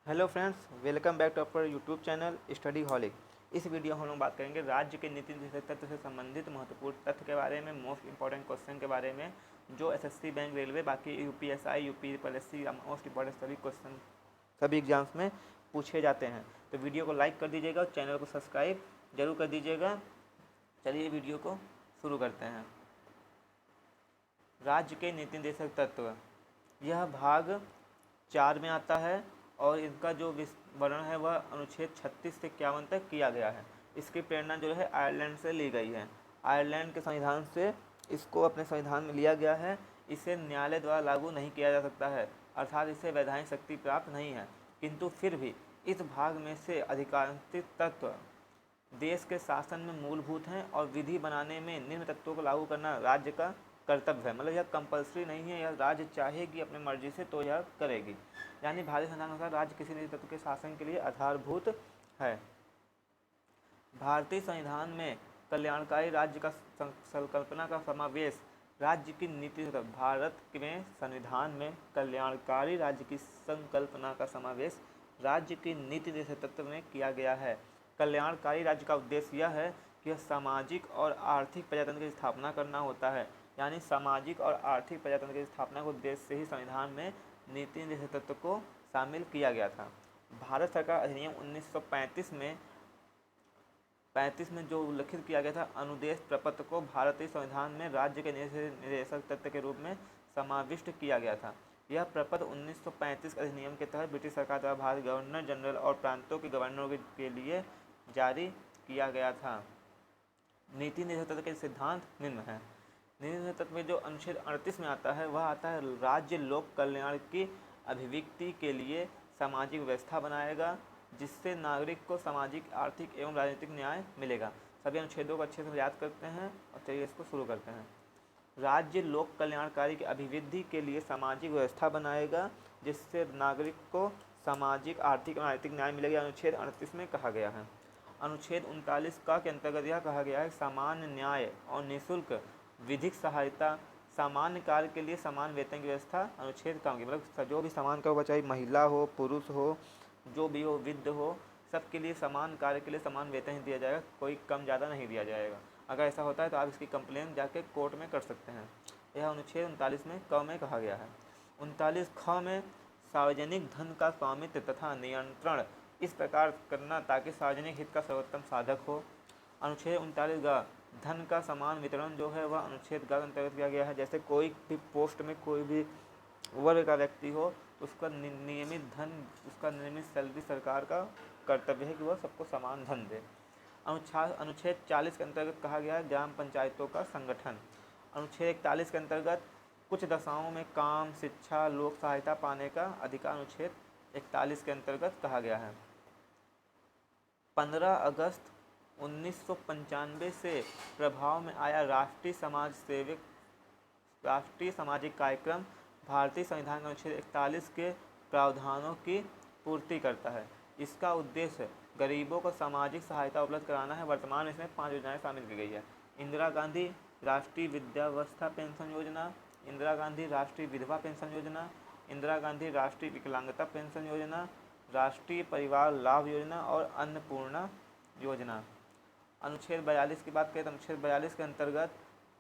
Hello friends, welcome back to our YouTube channel Studyholic. इस video में हम लोग बात करेंगे राज्य के नीति निर्देशक तत्व से संबंधित महत्वपूर्ण तथ्य के बारे में, मोस्ट इंपॉर्टेंट क्वेश्चन के बारे में जो एसएससी, बैंक, रेलवे, बाकी यूपीएसआई, यूपीएससी मोस्ट इंपॉर्टेंट सभी क्वेश्चन सभी एग्जाम्स में पूछे जाते हैं। तो वीडियो को लाइक कर दीजिएगा और चैनल को सब्सक्राइब जरूर कर दीजिएगा। चलिए वीडियो को शुरू करते हैं। राज्य के नीति निर्देशक तत्व, यह भाग 4 में आता है और इनका जो वर्णन है वह अनुच्छेद 36 से 51 तक किया गया है। इसकी प्रेरणा जो है आयरलैंड से ली गई है। आयरलैंड के संविधान से इसको अपने संविधान में लिया गया है। इसे न्यायालय द्वारा लागू नहीं किया जा सकता है, अर्थात इसे वैधानिक शक्ति प्राप्त नहीं है। किंतु फिर भी इस भाग में से अधिकांश तत्व देश के शासन में मूलभूत हैं और विधि बनाने में निम्न तत्वों को लागू करना राज्य का कर्तव्य है। मतलब यह कंपल्सरी नहीं है, यह राज्य चाहेगी अपनी मर्जी से तो यह करेगी। यानी भारतीय संविधान अनुसार राज्य किसी निजी तत्व के शासन के लिए आधारभूत है। भारतीय संविधान में कल्याणकारी राज्य का संकल्पना का समावेश राज्य की नीति, भारत में संविधान में कल्याणकारी राज्य की संकल्पना का समावेश राज्य की नीति निर्देशक तत्व में किया गया है। कल्याणकारी राज्य का उद्देश्य यह है कि यह सामाजिक और आर्थिक प्रजातंत्र की स्थापना करना होता है। यानी सामाजिक और आर्थिक प्रजातंत्र की स्थापना के उद्देश्य से ही संविधान में नीति निर्देशक तत्व को शामिल किया गया था। भारत सरकार अधिनियम 1935 में जो उल्लिखित किया गया था, अनुदेश प्रपत्र को भारतीय संविधान में राज्य के निर्देशक तत्व के रूप में समाविष्ट किया गया था। यह प्रपत्र 1935 अधिनियम के तहत ब्रिटिश सरकार द्वारा भारत गवर्नर जनरल और प्रांतों के गवर्नरों के लिए जारी किया गया था। नीति निर्देशक तत्व के सिद्धांत निम्न है। नीति निर्देशक तत्व में जो अनुच्छेद 38 में आता है वह आता है राज्य लोक कल्याण की अभिव्यक्ति के लिए सामाजिक व्यवस्था बनाएगा जिससे नागरिक को सामाजिक, आर्थिक एवं राजनीतिक न्याय मिलेगा। सभी अनुच्छेदों को अच्छे से याद करते हैं और चलिए इसको शुरू करते हैं। राज्य लोक कल्याणकारी की अभिवृद्धि के लिए सामाजिक व्यवस्था बनाएगा जिससे नागरिक को सामाजिक, आर्थिक और राजनीतिक न्याय मिलेगा, अनुच्छेद 38 में कहा गया है। अनुच्छेद 39 का के अंतर्गत यह कहा गया है सामान्य न्याय और निःशुल्क विधिक सहायता, सामान्य कार्य के लिए समान वेतन की व्यवस्था अनुच्छेद का होगी। मतलब जो भी समान का होगा, चाहे महिला हो, पुरुष हो, जो भी हो, वृद्ध हो, सबके लिए समान कार्य के लिए समान वेतन ही दिया जाएगा, कोई कम ज़्यादा नहीं दिया जाएगा। अगर ऐसा होता है तो आप इसकी कंप्लेन जाके कोर्ट में कर सकते हैं। यह अनुच्छेद 39 में क में कहा गया है। 39 ख में सार्वजनिक धन का स्वामित्व तथा नियंत्रण इस प्रकार करना ताकि सार्वजनिक हित का सर्वोत्तम साधक हो। अनुच्छेद 39 ग धन का समान वितरण जो है वह अनुच्छेद ग के अंतर्गत किया गया है। जैसे कोई भी पोस्ट में कोई भी वर्ग का व्यक्ति हो तो उसका नियमित धन, उसका नियमित सैलरी सरकार का कर्तव्य है कि वह सबको समान धन दे। अनुच्छेद 40 के अंतर्गत कहा गया है ग्राम पंचायतों का संगठन। अनुच्छेद 41 के अंतर्गत कुछ दशाओं में काम, शिक्षा, लोक सहायता पाने का अधिकार अनुच्छेद 41 के अंतर्गत कहा गया है। 15 अगस्त 1995 से प्रभाव में आया राष्ट्रीय सामाजिक कार्यक्रम भारतीय संविधान के अनुच्छेद 41 के प्रावधानों की पूर्ति करता है। इसका उद्देश्य गरीबों को सामाजिक सहायता उपलब्ध कराना है। वर्तमान में इसमें 5 योजनाएं शामिल की गई है। इंदिरा गांधी राष्ट्रीय वृद्धावस्था पेंशन योजना, इंदिरा गांधी राष्ट्रीय विधवा पेंशन योजना, इंदिरा गांधी राष्ट्रीय विकलांगता पेंशन योजना, राष्ट्रीय परिवार लाभ योजना और अन्नपूर्णा योजना। अनुच्छेद 42 की बात करें तो अनुच्छेद 42 के अंतर्गत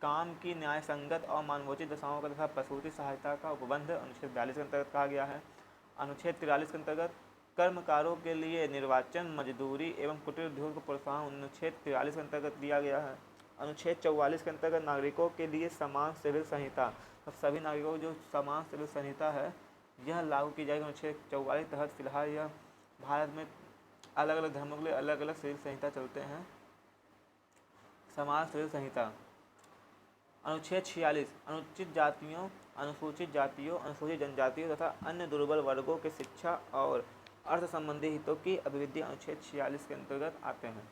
काम की न्याय संगत और मानवोचित दशाओं का तथा प्रसूति सहायता का उपबंध अनुच्छेद 42 के अंतर्गत कहा गया है। अनुच्छेद 43 के अंतर्गत कर्मकारों के लिए निर्वाचन, मजदूरी एवं कुटीर उद्योग को प्रोत्साहन अनुच्छेद 43 के अंतर्गत दिया गया है। अनुच्छेद 44 के अंतर्गत नागरिकों के लिए समान सिविल संहिता, तो सभी नागरिकों को जो समान सिविल संहिता है यह लागू की जाएगी। अनुच्छेद 44 तहत फिलहाल यह भारत में अलग अलग धर्मों के लिए अलग अलग सिविल संहिता चलते हैं। समान सिविल संहिता। अनुच्छेद 46 अनुसूचित जातियों, अनुसूचित जनजातियों तथा अन्य दुर्बल वर्गों के शिक्षा और अर्थ संबंधी हितों की अभिवृद्धि अनुच्छेद 46 के अंतर्गत आते हैं।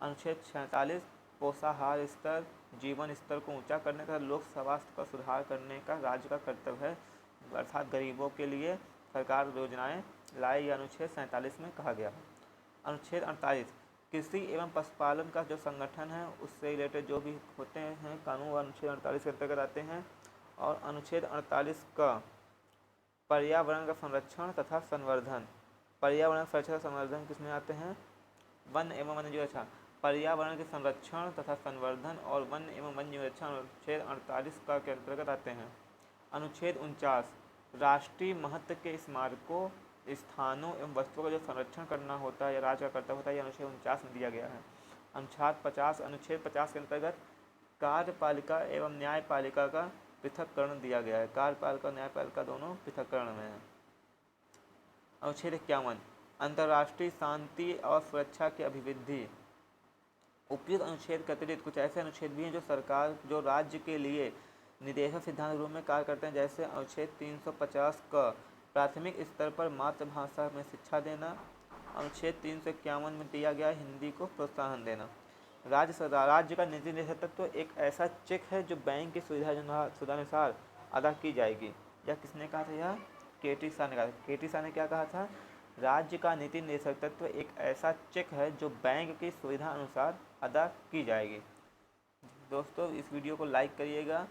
अनुच्छेद 47 पोषाहार स्तर, जीवन स्तर को ऊंचा करने तथा लोक स्वास्थ्य का सुधार करने का राज्य का कर्तव्य है, अर्थात गरीबों के लिए सरकार योजनाएं लाए, यह अनुच्छेद 47 में कहा गया है। अनुच्छेद 48 कृषि एवं पशुपालन का जो संगठन है उससे रिलेटेड जो भी होते हैं कानून अनुच्छेद 48 के अंतर्गत आते हैं। और अनुच्छेद 48 का पर्यावरण का संरक्षण तथा संवर्धन पर्यावरण सुरक्षा संवर्धन किसमें आते हैं? वन एवं वन्य जीव रक्षा। पर्यावरण के संरक्षण तथा संवर्धन और वन एवं वन्य जीव रक्षा अनुच्छेद 48 का के अंतर्गत आते हैं। अनुच्छेद 49 राष्ट्रीय महत्व के स्मारकों, स्थानों एवं वस्तुओं का जो संरक्षण करना होता है या राज्य का कर्तव्य होता है, यह अनुच्छेद 49 में दिया गया है। अनुच्छेद 50 के अंतर्गत कार्यपालिका एवं न्यायपालिका का पृथककरण दिया गया है। कार्यपालिका और न्यायपालिका दोनों पृथककरण में है। अनुच्छेद 51 अंतर्राष्ट्रीय शांति और सुरक्षा की अभिवृद्धि। उपयुक्त अनुच्छेद के अतिरिक्त कुछ ऐसे अनुच्छेद भी हैं जो सरकार जो राज्य के लिए निर्देशक सिद्धांत के रूप में कार्य करते हैं, जैसे अनुच्छेद 350 का प्राथमिक स्तर पर मातृभाषा में शिक्षा देना। अनुच्छेद 351 में दिया गया हिंदी को प्रोत्साहन देना। राज्य का निजी निवेशक तत्व एक ऐसा चेक है जो बैंक की सुविधानुसार अदा की जाएगी। यह किसने कहा था? यह केटी शाह ने कहा था। केटी शाह ने क्या कहा था? राज्य का नीति निर्देशक तत्व एक ऐसा चेक है जो बैंक की सुविधा अनुसार अदा की जाएगी। दोस्तों, इस वीडियो को लाइक करिएगा,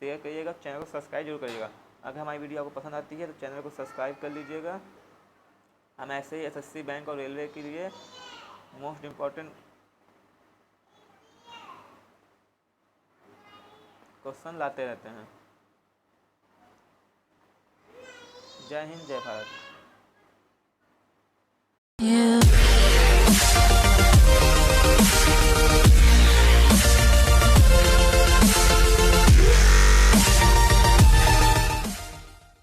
शेयर करिएगा, चैनल को सब्सक्राइब जरूर करिएगा। अगर हमारी वीडियो आपको पसंद आती है तो चैनल को सब्सक्राइब कर लीजिएगा। हम ऐसे ही एसएससी, बैंक और रेलवे के लिए मोस्ट इम्पॉर्टेंट क्वेश्चन लाते रहते हैं। जय हिंद, जय भारत।